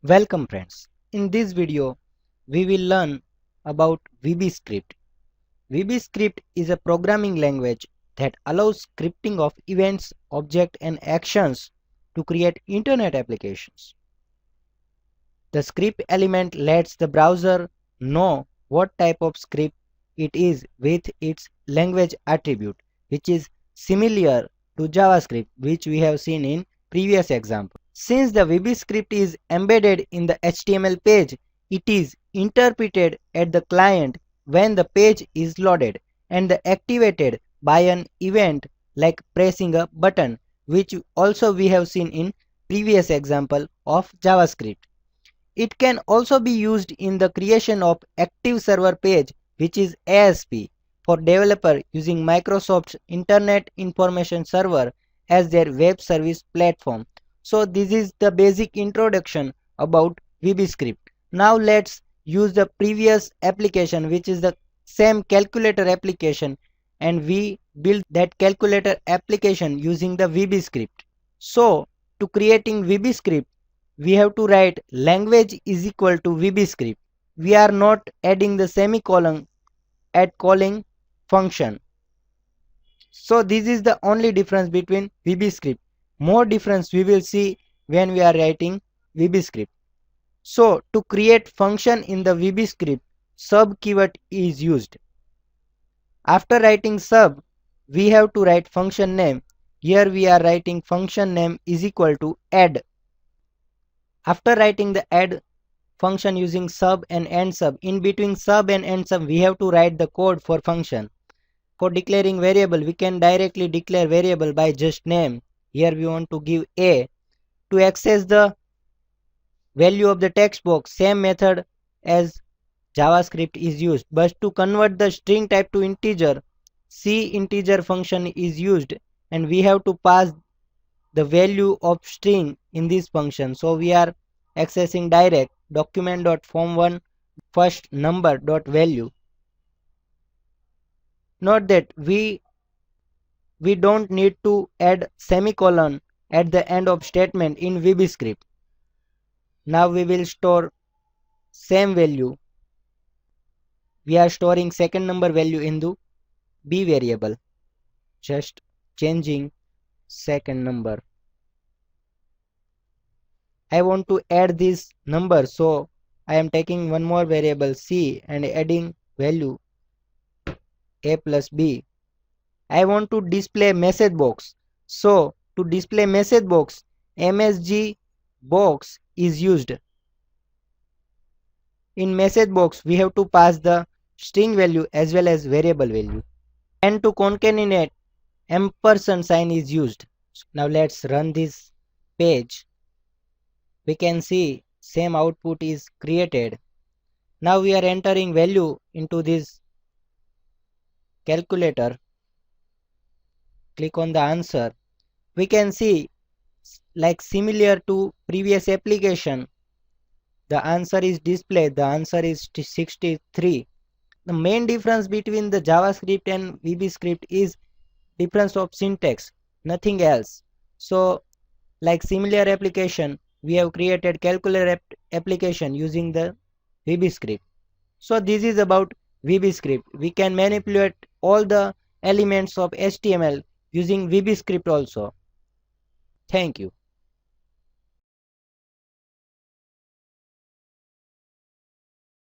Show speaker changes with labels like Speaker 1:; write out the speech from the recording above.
Speaker 1: Welcome friends. In this video, we will learn about VBscript. VBscript is a programming language that allows scripting of events, objects and actions to create internet applications. The script element lets the browser know what type of script it is with its language attribute, which is similar to JavaScript, which we have seen in previous example. Since the VBscript is embedded in the HTML page, it is interpreted at the client when the page is loaded and activated by an event like pressing a button, which also we have seen in previous example of JavaScript. It can also be used in the creation of active server page, which is ASP, for developer using Microsoft's Internet Information Server as their web service platform. So this is the basic introduction about VBscript. Now let's use the previous application, which is the same calculator application, and we build that calculator application using the VBscript. So to creating VBscript, we have to write language is equal to VBscript. We are not adding the semicolon at calling function. So this is the only difference between VBscript. More difference we will see when we are writing VBscript. So to create function in the VBscript, sub keyword is used. After writing sub, we have to write function name. Here we are writing function name is equal to add. After writing the add function using sub and end sub, in between sub and end sub we have to write the code for function. For declaring variable, we can directly declare variable by just name. Here we want to give a. To access the value of the text box, same method as JavaScript is used, but to convert the string type to integer, integer function is used, and we have to pass the value of string in this function. So we are accessing direct document.form1 first number.value. Note that we don't need to add semicolon at the end of statement in VBscript. Now we will store same value. We are storing second number value in the b variable, just changing second number. I want to add this number, so I am taking one more variable c and adding value a plus b. I want to display message box, so to display message box, msg box is used. In message box we have to pass the string value as well as variable value, and to concatenate ampersand sign is used. Now let's run this page. We can see same output is created. Now we are entering value into this calculator. Click on the answer. We can see, like similar to previous application, the answer is displayed. The answer is 63. The main difference between the JavaScript and VBscript is difference of syntax, nothing else. So like similar application, we have created calculator application using the VBscript. So this is about VBscript. We can manipulate all the elements of HTML using VBscript also. Thank you.